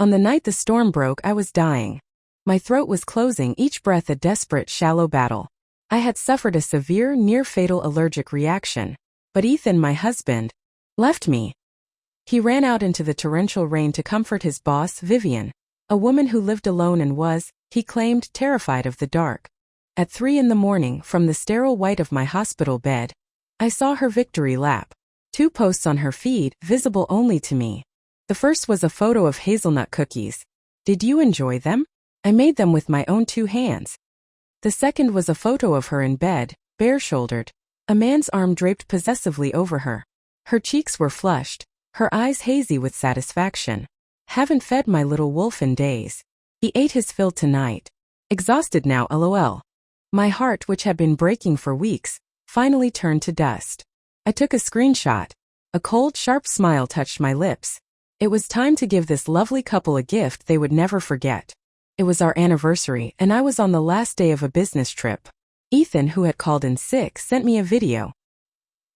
On the night the storm broke, I was dying. My throat was closing, each breath a desperate, shallow battle. I had suffered a severe, near-fatal allergic reaction. But Ethan, my husband, left me. He ran out into the torrential rain to comfort his boss, Vivian, a woman who lived alone and was, he claimed, terrified of the dark. At 3 a.m, from the sterile white of my hospital bed, I saw her victory lap. 2 posts on her feed, visible only to me. The first was a photo of hazelnut cookies. Did you enjoy them? I made them with my own 2 hands. The second was a photo of her in bed, bare-shouldered, a man's arm draped possessively over her. Her cheeks were flushed, her eyes hazy with satisfaction. Haven't fed my little wolf in days. He ate his fill tonight. Exhausted now, lol. My heart, which had been breaking for weeks, finally turned to dust. I took a screenshot. A cold, sharp smile touched my lips. It was time to give this lovely couple a gift they would never forget. It was our anniversary, and I was on the last day of a business trip. Ethan, who had called in sick, sent me a video.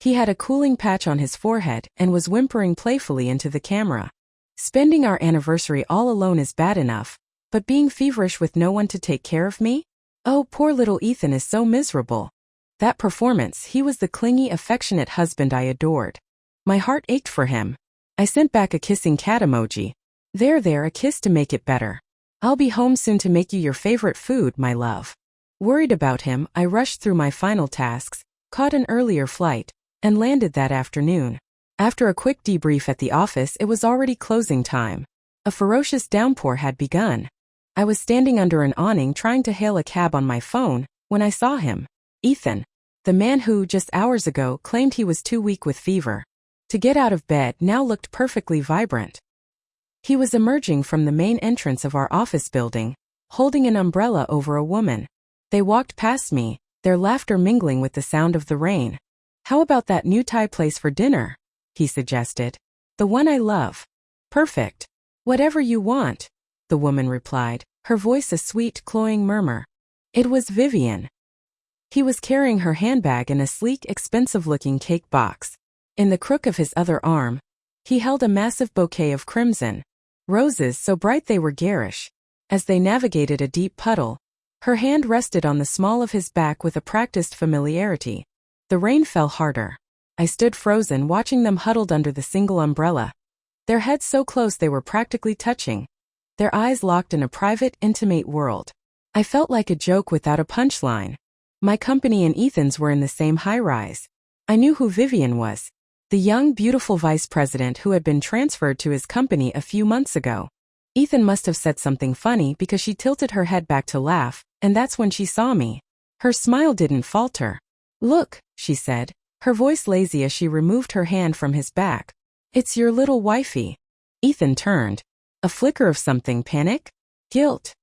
He had a cooling patch on his forehead and was whimpering playfully into the camera. Spending our anniversary all alone is bad enough, but being feverish with no one to take care of me? Oh, poor little Ethan is so miserable. That performance, he was the clingy, affectionate husband I adored. My heart ached for him. I sent back a kissing cat emoji. There, a kiss to make it better. I'll be home soon to make you your favorite food, my love. Worried about him, I rushed through my final tasks, caught an earlier flight, and landed that afternoon. After a quick debrief at the office, it was already closing time. A ferocious downpour had begun. I was standing under an awning trying to hail a cab on my phone when I saw him. Ethan, the man who, just hours ago, claimed he was too weak with fever to get out of bed, now looked perfectly vibrant. He was emerging from the main entrance of our office building, holding an umbrella over a woman. They walked past me, their laughter mingling with the sound of the rain. How about that new Thai place for dinner? He suggested. The one I love. Perfect. Whatever you want, the woman replied, her voice a sweet, cloying murmur. It was Vivian. He was carrying her handbag and a sleek, expensive-looking cake box. In the crook of his other arm, he held a massive bouquet of crimson roses so bright they were garish. As they navigated a deep puddle, her hand rested on the small of his back with a practiced familiarity. The rain fell harder. I stood frozen, watching them huddled under the single umbrella. Their heads so close they were practically touching. Their eyes locked in a private, intimate world. I felt like a joke without a punchline. My company and Ethan's were in the same high-rise. I knew who Vivian was. The young, beautiful vice president who had been transferred to his company a few months ago. Ethan must have said something funny because she tilted her head back to laugh, and that's when she saw me. Her smile didn't falter. Look, she said, her voice lazy as she removed her hand from his back. It's your little wifey. Ethan turned. A flicker of something, panic? Guilt.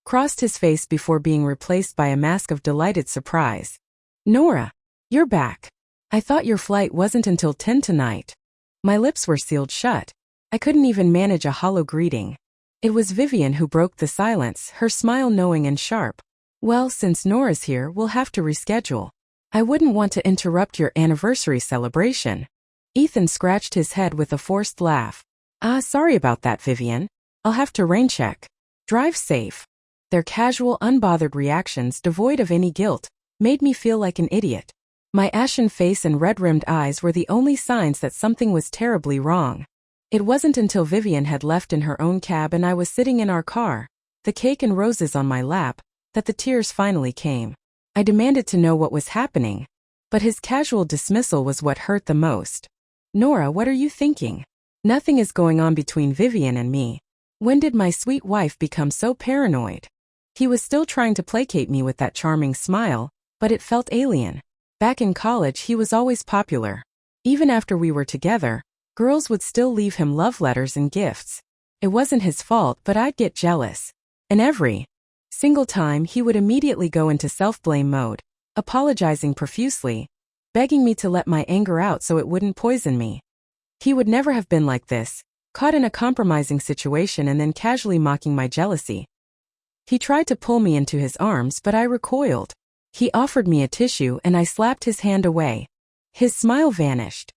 Crossed his face before being replaced by a mask of delighted surprise. Nora, you're back. I thought your flight wasn't until 10 tonight. My lips were sealed shut. I couldn't even manage a hollow greeting. It was Vivian who broke the silence, her smile knowing and sharp. Well, since Nora's here, we'll have to reschedule. I wouldn't want to interrupt your anniversary celebration. Ethan scratched his head with a forced laugh. Sorry about that, Vivian. I'll have to rain check. Drive safe. Their casual, unbothered reactions, devoid of any guilt, made me feel like an idiot. My ashen face and red-rimmed eyes were the only signs that something was terribly wrong. It wasn't until Vivian had left in her own cab and I was sitting in our car, the cake and roses on my lap, that the tears finally came. I demanded to know what was happening, but his casual dismissal was what hurt the most. Nora, what are you thinking? Nothing is going on between Vivian and me. When did my sweet wife become so paranoid? He was still trying to placate me with that charming smile, but it felt alien. Back in college, he was always popular. Even after we were together, girls would still leave him love letters and gifts. It wasn't his fault, but I'd get jealous. And every single time, he would immediately go into self-blame mode, apologizing profusely, begging me to let my anger out so it wouldn't poison me. He would never have been like this, caught in a compromising situation and then casually mocking my jealousy. He tried to pull me into his arms, but I recoiled. He offered me a tissue and I slapped his hand away. His smile vanished.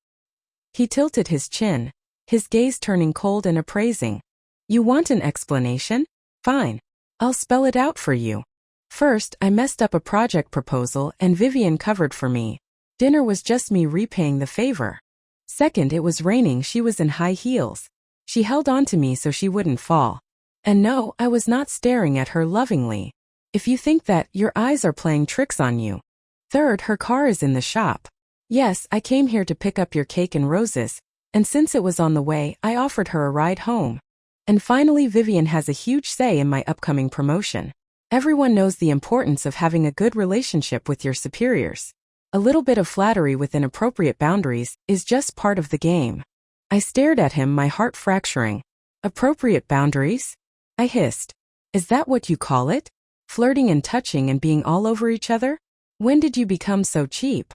He tilted his chin, his gaze turning cold and appraising. You want an explanation? Fine. I'll spell it out for you. First, I messed up a project proposal and Vivian covered for me. Dinner was just me repaying the favor. Second, it was raining. She was in high heels. She held on to me so she wouldn't fall. And no, I was not staring at her lovingly. If you think that, your eyes are playing tricks on you. Third, her car is in the shop. Yes, I came here to pick up your cake and roses, and since it was on the way, I offered her a ride home. And finally, Vivian has a huge say in my upcoming promotion. Everyone knows the importance of having a good relationship with your superiors. A little bit of flattery within appropriate boundaries is just part of the game. I stared at him, my heart fracturing. Appropriate boundaries? I hissed. Is that what you call it? Flirting and touching and being all over each other? When did you become so cheap?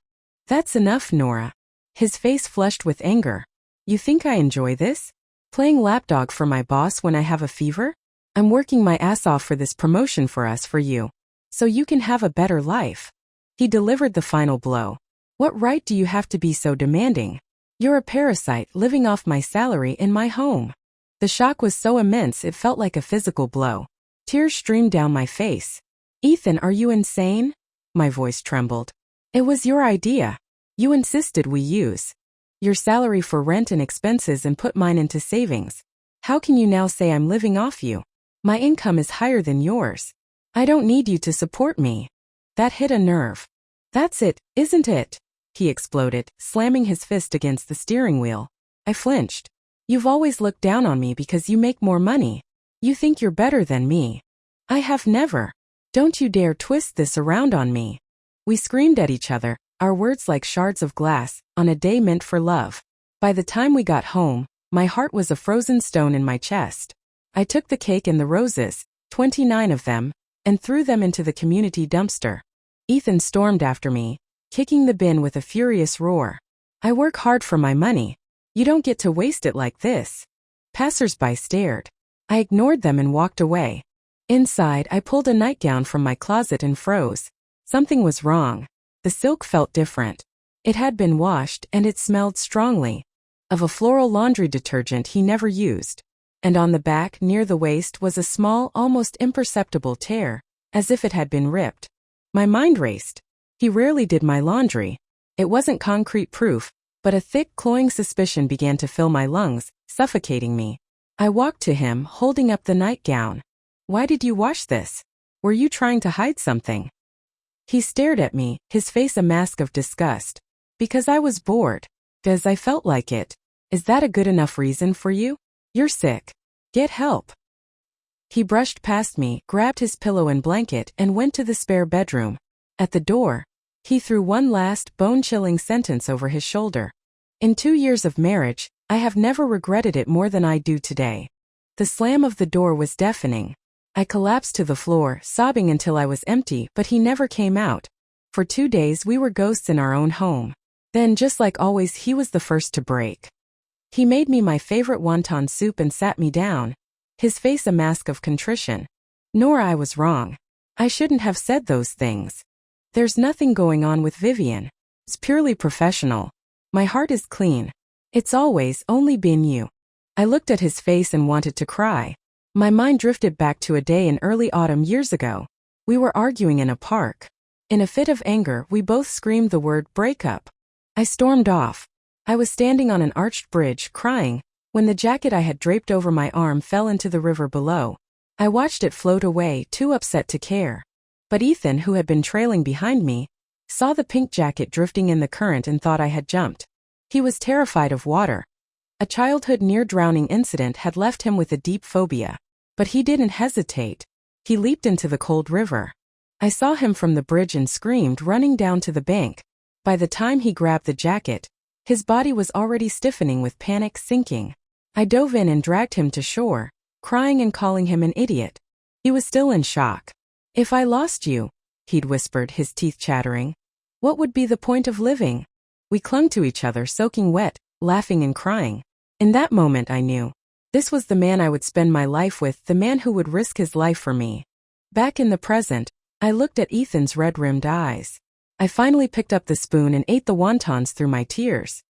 That's enough, Nora. His face flushed with anger. You think I enjoy this? Playing lapdog for my boss when I have a fever? I'm working my ass off for this promotion for us, for you. So you can have a better life. He delivered the final blow. What right do you have to be so demanding? You're a parasite living off my salary in my home. The shock was so immense it felt like a physical blow. Tears streamed down my face. Ethan, are you insane? My voice trembled. It was your idea. You insisted we use your salary for rent and expenses and put mine into savings. How can you now say I'm living off you? My income is higher than yours. I don't need you to support me. That hit a nerve. That's it, isn't it? He exploded, slamming his fist against the steering wheel. I flinched. You've always looked down on me because you make more money. You think you're better than me. I have never. Don't you dare twist this around on me. We screamed at each other, our words like shards of glass, on a day meant for love. By the time we got home, my heart was a frozen stone in my chest. I took the cake and the roses, 29 of them, and threw them into the community dumpster. Ethan stormed after me, kicking the bin with a furious roar. I work hard for my money. You don't get to waste it like this. Passers-by stared. I ignored them and walked away. Inside, I pulled a nightgown from my closet and froze. Something was wrong. The silk felt different. It had been washed and it smelled strongly of a floral laundry detergent he never used. And on the back, near the waist, was a small, almost imperceptible tear, as if it had been ripped. My mind raced. He rarely did my laundry. It wasn't concrete proof, but a thick, cloying suspicion began to fill my lungs, suffocating me. I walked to him, holding up the nightgown. Why did you wash this? Were you trying to hide something? He stared at me, his face a mask of disgust. Because I was bored. Because I felt like it. Is that a good enough reason for you? You're sick. Get help. He brushed past me, grabbed his pillow and blanket, and went to the spare bedroom. At the door, he threw one last, bone-chilling sentence over his shoulder. In 2 years of marriage, I have never regretted it more than I do today. The slam of the door was deafening. I collapsed to the floor, sobbing until I was empty, but he never came out. For 2 days we were ghosts in our own home. Then, just like always, he was the first to break. He made me my favorite wonton soup and sat me down, his face a mask of contrition. Nora, I was wrong. I shouldn't have said those things. There's nothing going on with Vivian. It's purely professional. My heart is clean. It's always only been you. I looked at his face and wanted to cry. My mind drifted back to a day in early autumn years ago. We were arguing in a park. In a fit of anger, we both screamed the word breakup. I stormed off. I was standing on an arched bridge, crying, when the jacket I had draped over my arm fell into the river below. I watched it float away, too upset to care. But Ethan, who had been trailing behind me, saw the pink jacket drifting in the current and thought I had jumped. He was terrified of water. A childhood near-drowning incident had left him with a deep phobia. But he didn't hesitate. He leaped into the cold river. I saw him from the bridge and screamed, running down to the bank. By the time he grabbed the jacket, his body was already stiffening with panic, sinking. I dove in and dragged him to shore, crying and calling him an idiot. He was still in shock. If I lost you, he'd whispered, his teeth chattering, what would be the point of living? We clung to each other, soaking wet, laughing and crying. In that moment I knew. This was the man I would spend my life with, the man who would risk his life for me. Back in the present, I looked at Ethan's red-rimmed eyes. I finally picked up the spoon and ate the wontons through my tears.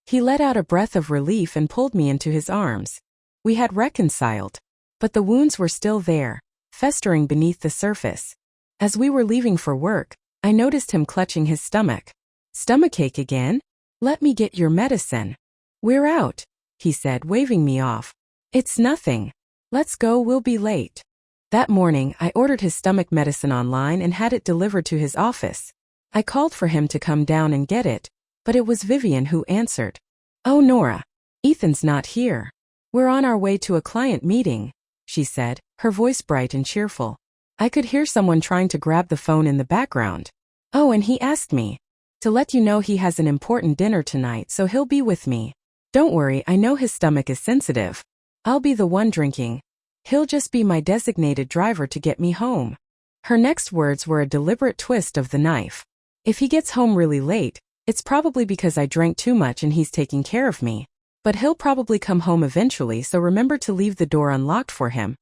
He let out a breath of relief and pulled me into his arms. We had reconciled. But the wounds were still there, festering beneath the surface. As we were leaving for work, I noticed him clutching his stomach. Stomachache again? Let me get your medicine. We're out, he said, waving me off. It's nothing. Let's go, we'll be late. That morning, I ordered his stomach medicine online and had it delivered to his office. I called for him to come down and get it, but it was Vivian who answered. Oh, Nora. Ethan's not here. We're on our way to a client meeting, she said, her voice bright and cheerful. I could hear someone trying to grab the phone in the background. Oh, and he asked me to let you know he has an important dinner tonight, so he'll be with me. Don't worry, I know his stomach is sensitive. I'll be the one drinking. He'll just be my designated driver to get me home. Her next words were a deliberate twist of the knife. If he gets home really late, it's probably because I drank too much and he's taking care of me. But he'll probably come home eventually, so remember to leave the door unlocked for him.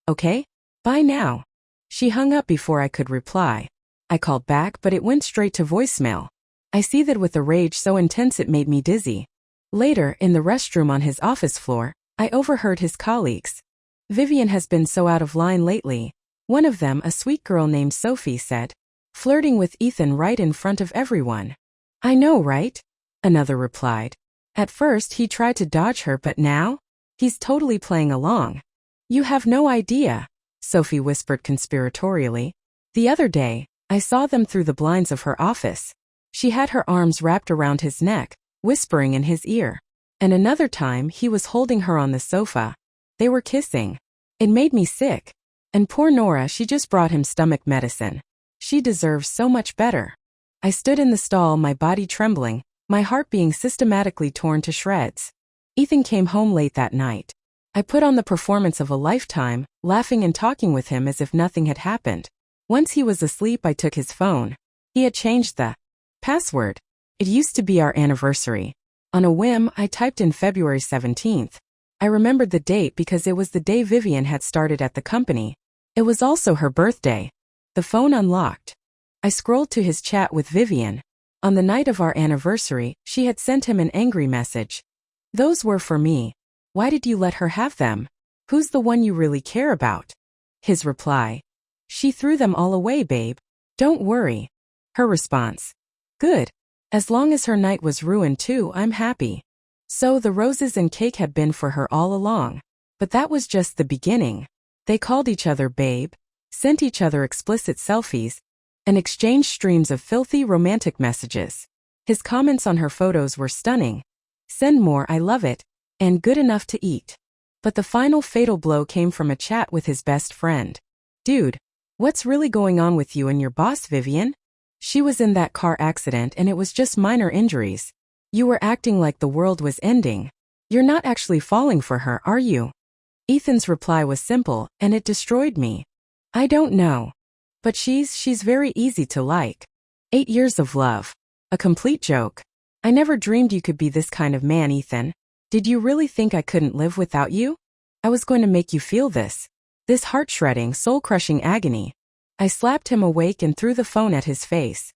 Okay? Bye now. She hung up before I could reply. I called back, but it went straight to voicemail. I seethed with a rage so intense it made me dizzy. Later, in the restroom on his office floor, I overheard his colleagues. Vivian has been so out of line lately. One of them, a sweet girl named Sophie, said, flirting with Ethan right in front of everyone. I know, right? Another replied. At first he tried to dodge her, but now? He's totally playing along. You have no idea, Sophie whispered conspiratorially. The other day, I saw them through the blinds of her office. She had her arms wrapped around his neck, whispering in his ear. And another time he was holding her on the sofa. They were kissing. It made me sick. And poor Nora, she just brought him stomach medicine. She deserves so much better. I stood in the stall, my body trembling, my heart being systematically torn to shreds. Ethan came home late that night. I put on the performance of a lifetime, laughing and talking with him as if nothing had happened. Once he was asleep, I took his phone. He had changed the password. It used to be our anniversary. On a whim, I typed in February 17th. I remembered the date because it was the day Vivian had started at the company. It was also her birthday. The phone unlocked. I scrolled to his chat with Vivian. On the night of our anniversary, she had sent him an angry message. Those were for me. Why did you let her have them? Who's the one you really care about? His reply. She threw them all away, babe. Don't worry. Her response. Good. As long as her night was ruined too, I'm happy. So the roses and cake had been for her all along. But that was just the beginning. They called each other babe, sent each other explicit selfies, and exchanged streams of filthy romantic messages. His comments on her photos were stunning. Send more, I love it, and good enough to eat. But the final fatal blow came from a chat with his best friend. Dude, what's really going on with you and your boss, Vivian? She was in that car accident and it was just minor injuries. You were acting like the world was ending. You're not actually falling for her, are you? Ethan's reply was simple, and it destroyed me. I don't know. But she's very easy to like. 8 years of love. A complete joke. I never dreamed you could be this kind of man, Ethan. Did you really think I couldn't live without you? I was going to make you feel this. This heart-shredding, soul-crushing agony. I slapped him awake and threw the phone at his face.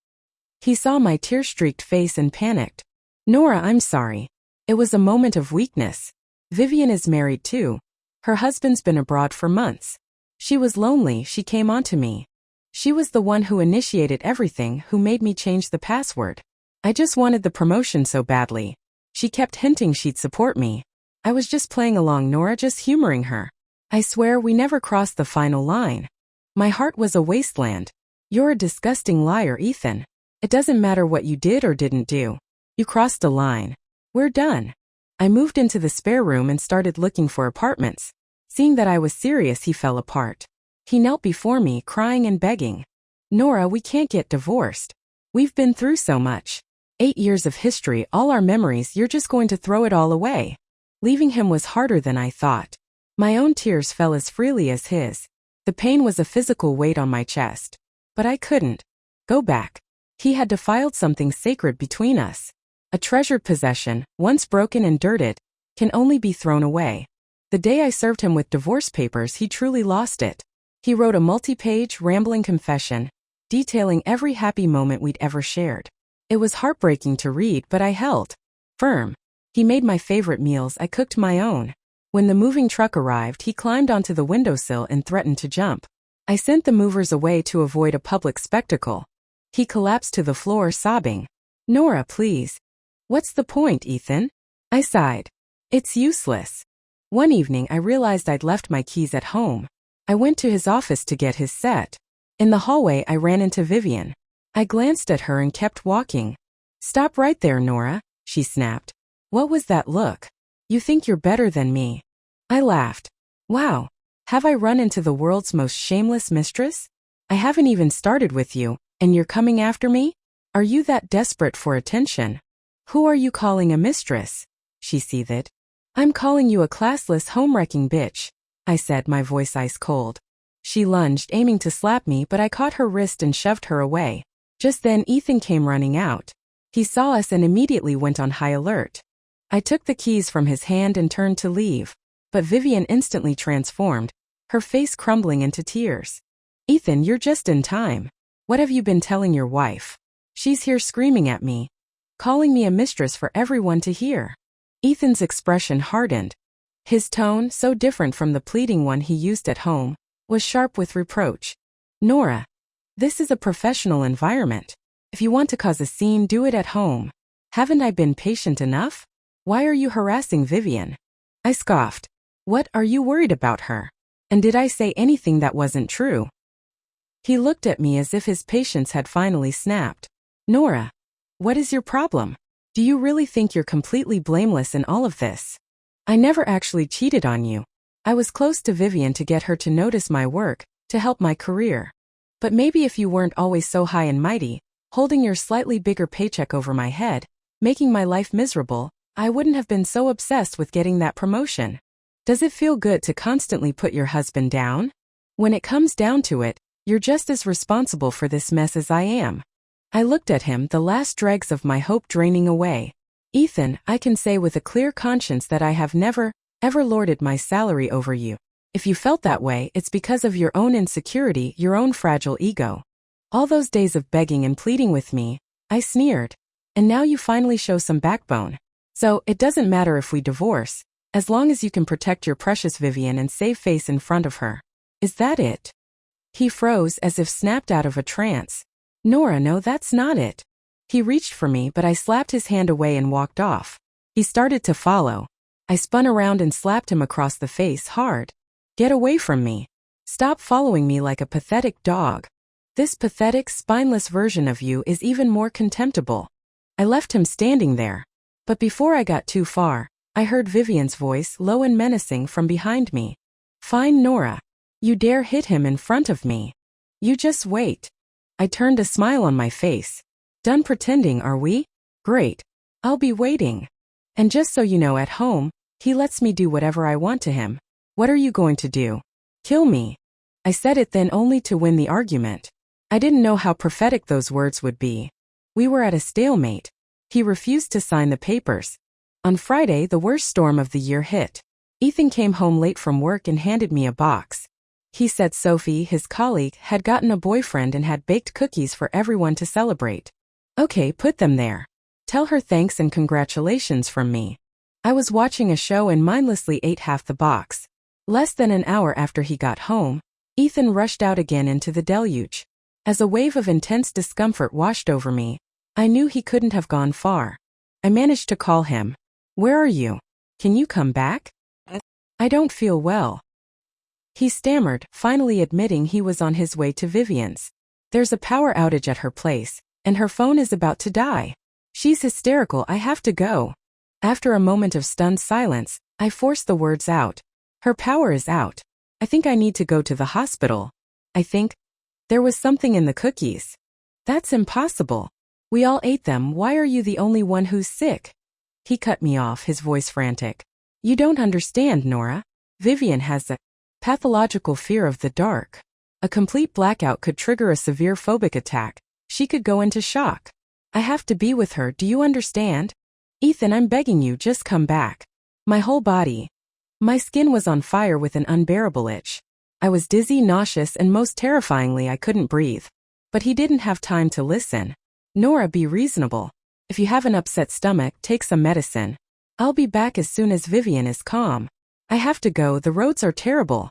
He saw my tear-streaked face and panicked. Nora, I'm sorry. It was a moment of weakness. Vivian is married too. Her husband's been abroad for months. She was lonely, she came onto me. She was the one who initiated everything, who made me change the password. I just wanted the promotion so badly. She kept hinting she'd support me. I was just playing along, Nora, just humoring her. I swear we never crossed the final line. My heart was a wasteland. You're a disgusting liar, Ethan. It doesn't matter what you did or didn't do. You crossed a line. We're done. I moved into the spare room and started looking for apartments. Seeing that I was serious, he fell apart. He knelt before me, crying and begging. Nora, we can't get divorced. We've been through so much. 8 years of history, all our memories, you're just going to throw it all away. Leaving him was harder than I thought. My own tears fell as freely as his. The pain was a physical weight on my chest. But I couldn't go back. He had defiled something sacred between us. A treasured possession, once broken and dirted, can only be thrown away. The day I served him with divorce papers, he truly lost it. He wrote a multi-page, rambling confession, detailing every happy moment we'd ever shared. It was heartbreaking to read, but I held firm. He made my favorite meals, I cooked my own. When the moving truck arrived, he climbed onto the windowsill and threatened to jump. I sent the movers away to avoid a public spectacle. He collapsed to the floor, sobbing. Nora, please. What's the point, Ethan? I sighed. It's useless. One evening I realized I'd left my keys at home. I went to his office to get his set. In the hallway I ran into Vivian. I glanced at her and kept walking. Stop right there, Nora, she snapped. What was that look? You think you're better than me. I laughed. Wow, have I run into the world's most shameless mistress? I haven't even started with you, and you're coming after me? Are you that desperate for attention? Who are you calling a mistress? She seethed. I'm calling you a classless, home-wrecking bitch, I said, my voice ice cold. She lunged, aiming to slap me, but I caught her wrist and shoved her away. Just then Ethan came running out. He saw us and immediately went on high alert. I took the keys from his hand and turned to leave. But Vivian instantly transformed, her face crumbling into tears. Ethan, you're just in time. What have you been telling your wife? She's here screaming at me, calling me a mistress for everyone to hear. Ethan's expression hardened. His tone, so different from the pleading one he used at home, was sharp with reproach. Nora, this is a professional environment. If you want to cause a scene, do it at home. Haven't I been patient enough? Why are you harassing Vivian? I scoffed. What, are you worried about her? And did I say anything that wasn't true? He looked at me as if his patience had finally snapped. Nora, what is your problem? Do you really think you're completely blameless in all of this? I never actually cheated on you. I was close to Vivian to get her to notice my work, to help my career. But maybe if you weren't always so high and mighty, holding your slightly bigger paycheck over my head, making my life miserable, I wouldn't have been so obsessed with getting that promotion. Does it feel good to constantly put your husband down? When it comes down to it, you're just as responsible for this mess as I am. I looked at him, the last dregs of my hope draining away. Ethan, I can say with a clear conscience that I have never, ever lorded my salary over you. If you felt that way, it's because of your own insecurity, your own fragile ego. All those days of begging and pleading with me, I sneered. And now you finally show some backbone. So, it doesn't matter if we divorce, as long as you can protect your precious Vivian and save face in front of her. Is that it? He froze as if snapped out of a trance. Nora, no, that's not it. He reached for me, but I slapped his hand away and walked off. He started to follow. I spun around and slapped him across the face hard. Get away from me. Stop following me like a pathetic dog. This pathetic, spineless version of you is even more contemptible. I left him standing there. But before I got too far, I heard Vivian's voice, low and menacing, from behind me. Fine, Nora. You dare hit him in front of me. You just wait. I turned a smile on my face. Done pretending, are we? Great. I'll be waiting. And just so you know, at home, he lets me do whatever I want to him. What are you going to do? Kill me. I said it then only to win the argument. I didn't know how prophetic those words would be. We were at a stalemate. He refused to sign the papers. On Friday, the worst storm of the year hit. Ethan came home late from work and handed me a box. He said Sophie, his colleague, had gotten a boyfriend and had baked cookies for everyone to celebrate. Okay, put them there. Tell her thanks and congratulations from me. I was watching a show and mindlessly ate half the box. Less than an hour after he got home, Ethan rushed out again into the deluge. As a wave of intense discomfort washed over me, I knew he couldn't have gone far. I managed to call him. Where are you? Can you come back? I don't feel well. He stammered, finally admitting he was on his way to Vivian's. There's a power outage at her place, and her phone is about to die. She's hysterical, I have to go. After a moment of stunned silence, I forced the words out. Her power is out. I think I need to go to the hospital. I think there was something in the cookies. That's impossible. We all ate them, why are you the only one who's sick? He cut me off, his voice frantic. You don't understand, Nora. Vivian has a pathological fear of the dark. A complete blackout could trigger a severe phobic attack. She could go into shock. I have to be with her, do you understand? Ethan, I'm begging you, just come back. My whole body. My skin was on fire with an unbearable itch. I was dizzy, nauseous, and most terrifyingly, I couldn't breathe. But he didn't have time to listen. Nora, be reasonable. If you have an upset stomach, take some medicine. I'll be back as soon as Vivian is calm. I have to go, the roads are terrible.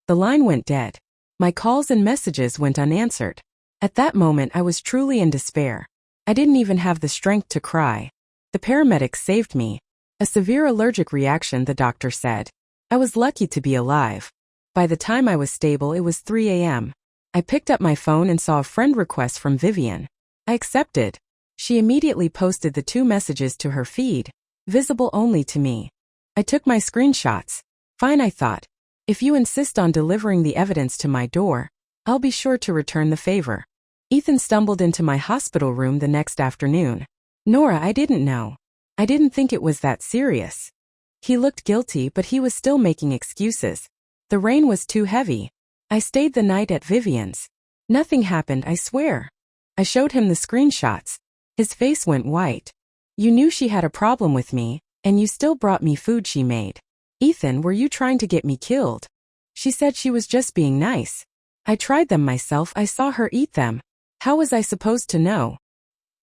The line went dead. My calls and messages went unanswered. At that moment I was truly in despair. I didn't even have the strength to cry. The paramedics saved me. A severe allergic reaction, the doctor said. I was lucky to be alive. By the time I was stable, it was 3 a.m. I picked up my phone and saw a friend request from Vivian. I accepted. She immediately posted the 2 messages to her feed, visible only to me. I took my screenshots. Fine, I thought. If you insist on delivering the evidence to my door, I'll be sure to return the favor. Ethan stumbled into my hospital room the next afternoon. Nora, I didn't know. I didn't think it was that serious. He looked guilty, but he was still making excuses. The rain was too heavy. I stayed the night at Vivian's. Nothing happened, I swear. I showed him the screenshots. His face went white. You knew she had a problem with me, and you still brought me food she made. Ethan, were you trying to get me killed? She said she was just being nice. I tried them myself, I saw her eat them. How was I supposed to know?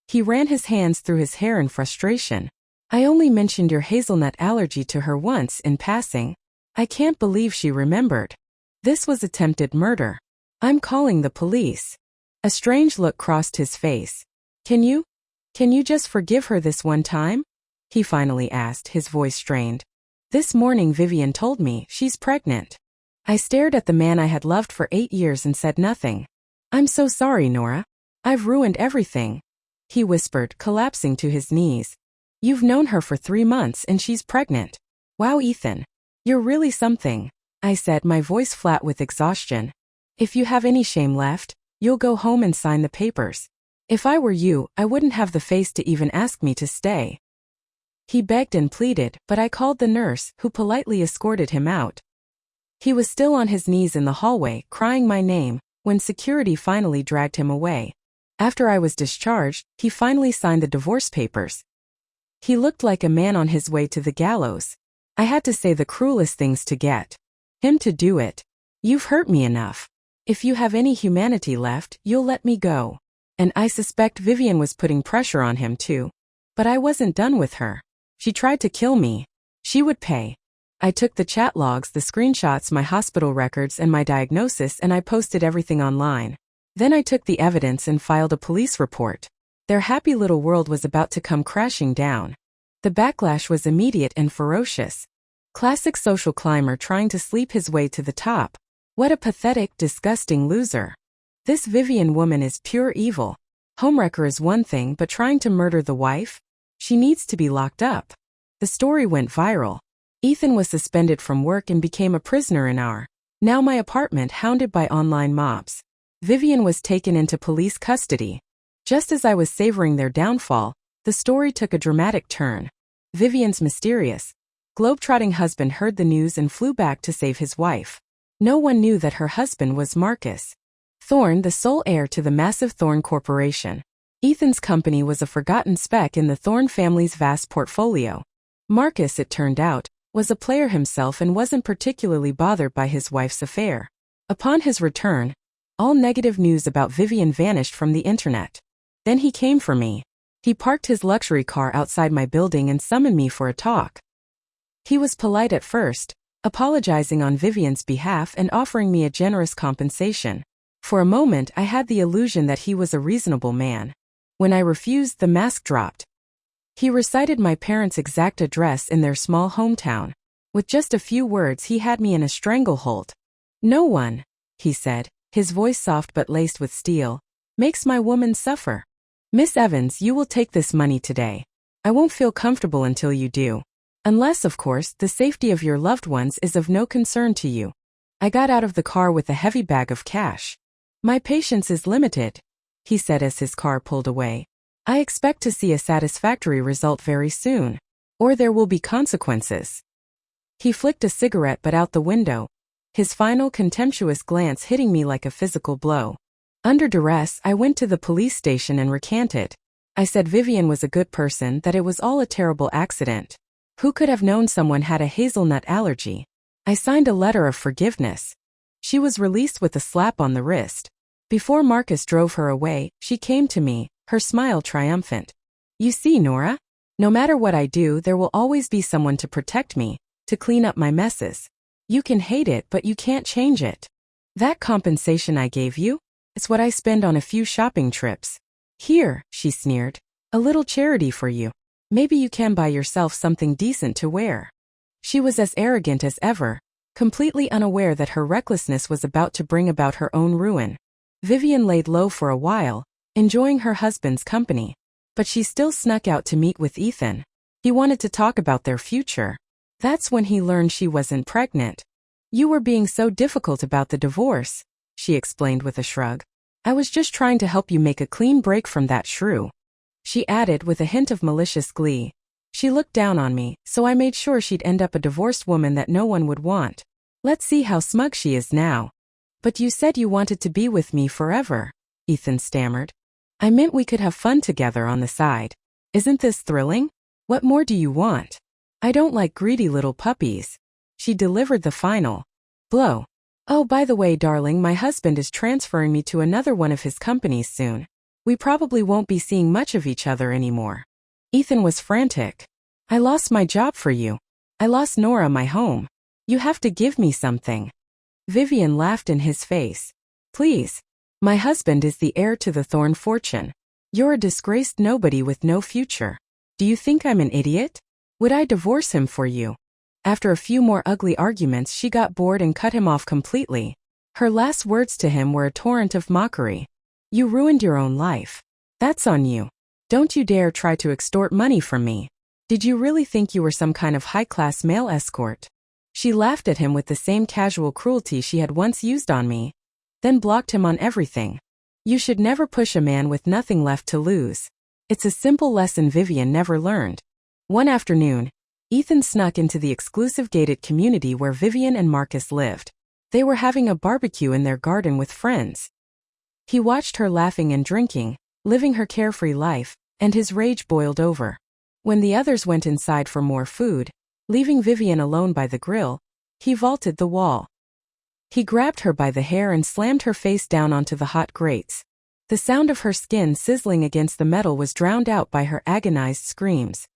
He ran his hands through his hair in frustration. I only mentioned your hazelnut allergy to her once in passing. I can't believe she remembered. This was attempted murder. I'm calling the police. A strange look crossed his face. Can you just forgive her this one time? He finally asked, his voice strained. This morning Vivian told me she's pregnant. I stared at the man I had loved for 8 years and said nothing. I'm so sorry, Nora. I've ruined everything. He whispered, collapsing to his knees. You've known her for 3 months and she's pregnant. Wow, Ethan. You're really something, I said, my voice flat with exhaustion. If you have any shame left, you'll go home and sign the papers. If I were you, I wouldn't have the face to even ask me to stay. He begged and pleaded, but I called the nurse, who politely escorted him out. He was still on his knees in the hallway, crying my name, when security finally dragged him away. After I was discharged, he finally signed the divorce papers. He looked like a man on his way to the gallows. I had to say the cruelest things to get him to do it. You've hurt me enough. If you have any humanity left, you'll let me go. And I suspect Vivian was putting pressure on him too. But I wasn't done with her. She tried to kill me. She would pay. I took the chat logs, the screenshots, my hospital records, and my diagnosis, and I posted everything online. Then I took the evidence and filed a police report. Their happy little world was about to come crashing down. The backlash was immediate and ferocious. Classic social climber trying to sleep his way to the top. What a pathetic, disgusting loser. This Vivian woman is pure evil. Homewrecker is one thing, but trying to murder the wife? She needs to be locked up. The story went viral. Ethan was suspended from work and became a prisoner in our now my apartment, hounded by online mobs. Vivian was taken into police custody. Just as I was savoring their downfall, the story took a dramatic turn. Vivian's mysterious, globetrotting husband heard the news and flew back to save his wife. No one knew that her husband was Marcus Thorne, the sole heir to the massive Thorne Corporation. Ethan's company was a forgotten speck in the Thorne family's vast portfolio. Marcus, it turned out, was a player himself and wasn't particularly bothered by his wife's affair. Upon his return, all negative news about Vivian vanished from the internet. Then he came for me. He parked his luxury car outside my building and summoned me for a talk. He was polite at first, apologizing on Vivian's behalf and offering me a generous compensation. For a moment I had the illusion that he was a reasonable man. When I refused, the mask dropped. He recited my parents' exact address in their small hometown. With just a few words he had me in a stranglehold. No one, he said, his voice soft but laced with steel, makes my woman suffer. Miss Evans, you will take this money today. I won't feel comfortable until you do. Unless, of course, the safety of your loved ones is of no concern to you. I got out of the car with a heavy bag of cash. My patience is limited, he said as his car pulled away. I expect to see a satisfactory result very soon, or there will be consequences. He flicked a cigarette but out the window, his final contemptuous glance hitting me like a physical blow. Under duress, I went to the police station and recanted. I said Vivian was a good person, that it was all a terrible accident. Who could have known someone had a hazelnut allergy? I signed a letter of forgiveness. She was released with a slap on the wrist. Before Marcus drove her away, she came to me, her smile triumphant. You see, Nora? No matter what I do, there will always be someone to protect me. to clean up my messes. You can hate it, but you can't change it. That compensation I gave you? It's what I spend on a few shopping trips. Here, she sneered. A little charity for you. Maybe you can buy yourself something decent to wear. She was as arrogant as ever, completely unaware that her recklessness was about to bring about her own ruin. Vivian laid low for a while, enjoying her husband's company. But she still snuck out to meet with Ethan. He wanted to talk about their future. That's when he learned she wasn't pregnant. You were being so difficult about the divorce, she explained with a shrug. I was just trying to help you make a clean break from that shrew. She added with a hint of malicious glee. She looked down on me, so I made sure she'd end up a divorced woman that no one would want. Let's see how smug she is now. But you said you wanted to be with me forever, Ethan stammered. I meant we could have fun together on the side. Isn't this thrilling? What more do you want? I don't like greedy little puppies. She delivered the final blow. Oh, by the way, darling, my husband is transferring me to another one of his companies soon. We probably won't be seeing much of each other anymore. Ethan was frantic. I lost my job for you. I lost Nora, my home. You have to give me something. Vivian laughed in his face. Please. My husband is the heir to the Thorn fortune. You're a disgraced nobody with no future. Do you think I'm an idiot? Would I divorce him for you? After a few more ugly arguments, she got bored and cut him off completely. Her last words to him were a torrent of mockery. You ruined your own life. That's on you. Don't you dare try to extort money from me. Did you really think you were some kind of high-class male escort? She laughed at him with the same casual cruelty she had once used on me, then blocked him on everything. You should never push a man with nothing left to lose. It's a simple lesson Vivian never learned. One afternoon, Ethan snuck into the exclusive gated community where Vivian and Marcus lived. They were having a barbecue in their garden with friends. He watched her laughing and drinking, living her carefree life, and his rage boiled over. When the others went inside for more food, leaving Vivian alone by the grill, he vaulted the wall. He grabbed her by the hair and slammed her face down onto the hot grates. The sound of her skin sizzling against the metal was drowned out by her agonized screams.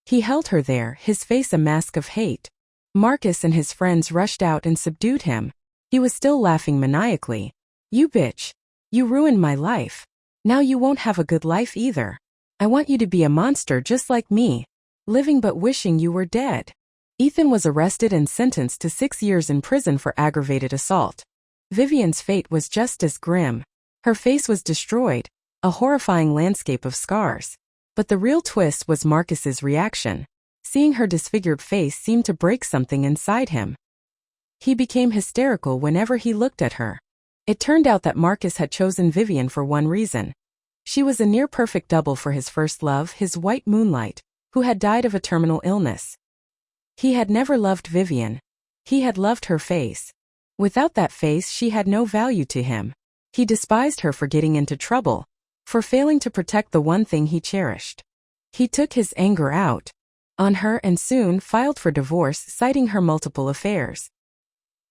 He held her there, his face a mask of hate. Marcus and his friends rushed out and subdued him. He was still laughing maniacally. You bitch. You ruined my life. Now you won't have a good life either. I want you to be a monster just like me, living but wishing you were dead. Ethan was arrested and sentenced to 6 years in prison for aggravated assault. Vivian's fate was just as grim. Her face was destroyed, a horrifying landscape of scars. But the real twist was Marcus's reaction. Seeing her disfigured face seemed to break something inside him. He became hysterical whenever he looked at her. It turned out that Marcus had chosen Vivian for one reason. She was a near-perfect double for his first love, his white moonlight, who had died of a terminal illness. He had never loved Vivian. He had loved her face. Without that face, she had no value to him. He despised her for getting into trouble, for failing to protect the one thing he cherished. He took his anger out on her and soon filed for divorce, citing her multiple affairs.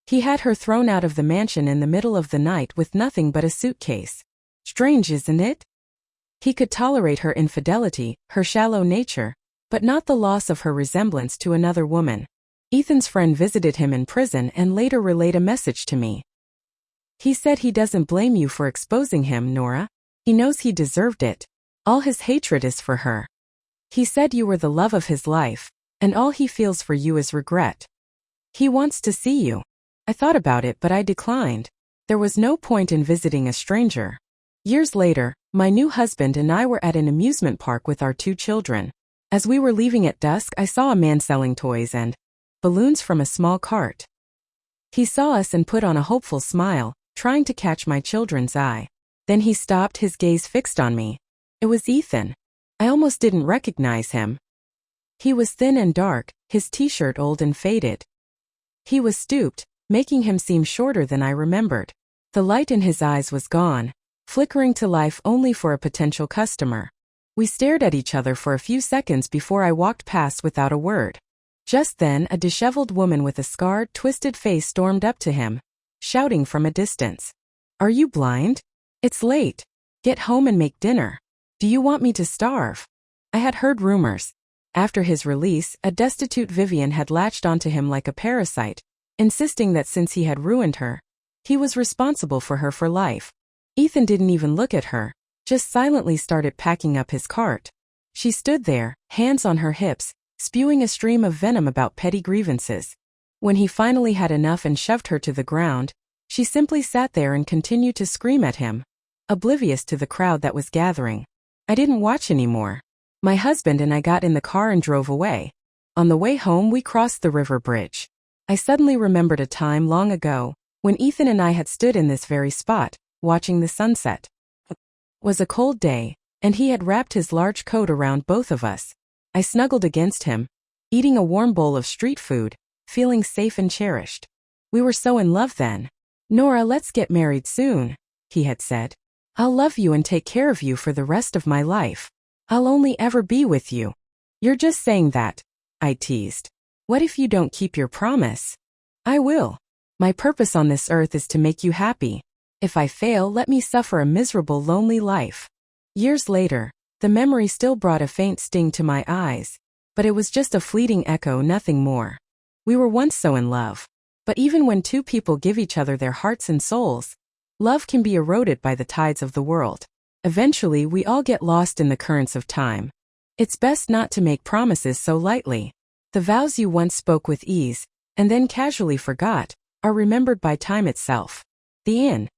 He had her thrown out of the mansion in the middle of the night with nothing but a suitcase. Strange, isn't it? He could tolerate her infidelity, her shallow nature, but not the loss of her resemblance to another woman. Ethan's friend visited him in prison and later relayed a message to me. He said he doesn't blame you for exposing him, Nora. He knows he deserved it. All his hatred is for her. He said you were the love of his life, and all he feels for you is regret. He wants to see you. I thought about it, but I declined. There was no point in visiting a stranger. Years later, my new husband and I were at an amusement park with our 2 children. As we were leaving at dusk, I saw a man selling toys and balloons from a small cart. He saw us and put on a hopeful smile, trying to catch my children's eye. Then he stopped, his gaze fixed on me. It was Ethan. I almost didn't recognize him. He was thin and dark, his t-shirt old and faded. He was stooped, making him seem shorter than I remembered. The light in his eyes was gone, flickering to life only for a potential customer. We stared at each other for a few seconds before I walked past without a word. Just then, a disheveled woman with a scarred, twisted face stormed up to him, shouting from a distance. Are you blind? It's late. Get home and make dinner. Do you want me to starve? I had heard rumors. After his release, a destitute Vivian had latched onto him like a parasite, insisting that since he had ruined her, he was responsible for her for life. Ethan didn't even look at her, just silently started packing up his cart. She stood there, hands on her hips, spewing a stream of venom about petty grievances. When he finally had enough and shoved her to the ground, she simply sat there and continued to scream at him, oblivious to the crowd that was gathering. I didn't watch anymore. My husband and I got in the car and drove away. On the way home, we crossed the river bridge. I suddenly remembered a time long ago when Ethan and I had stood in this very spot, watching the sunset. It was a cold day, and he had wrapped his large coat around both of us. I snuggled against him, eating a warm bowl of street food, feeling safe and cherished. We were so in love then. "Nora, let's get married soon," he had said. "I'll love you and take care of you for the rest of my life. I'll only ever be with you." "You're just saying that," I teased. "What if you don't keep your promise?" "I will. My purpose on this earth is to make you happy. If I fail, let me suffer a miserable, lonely life." Years later, the memory still brought a faint sting to my eyes, but it was just a fleeting echo, nothing more. We were once so in love. But even when two people give each other their hearts and souls, love can be eroded by the tides of the world. Eventually, we all get lost in the currents of time. It's best not to make promises so lightly. The vows you once spoke with ease, and then casually forgot, are remembered by time itself. The end.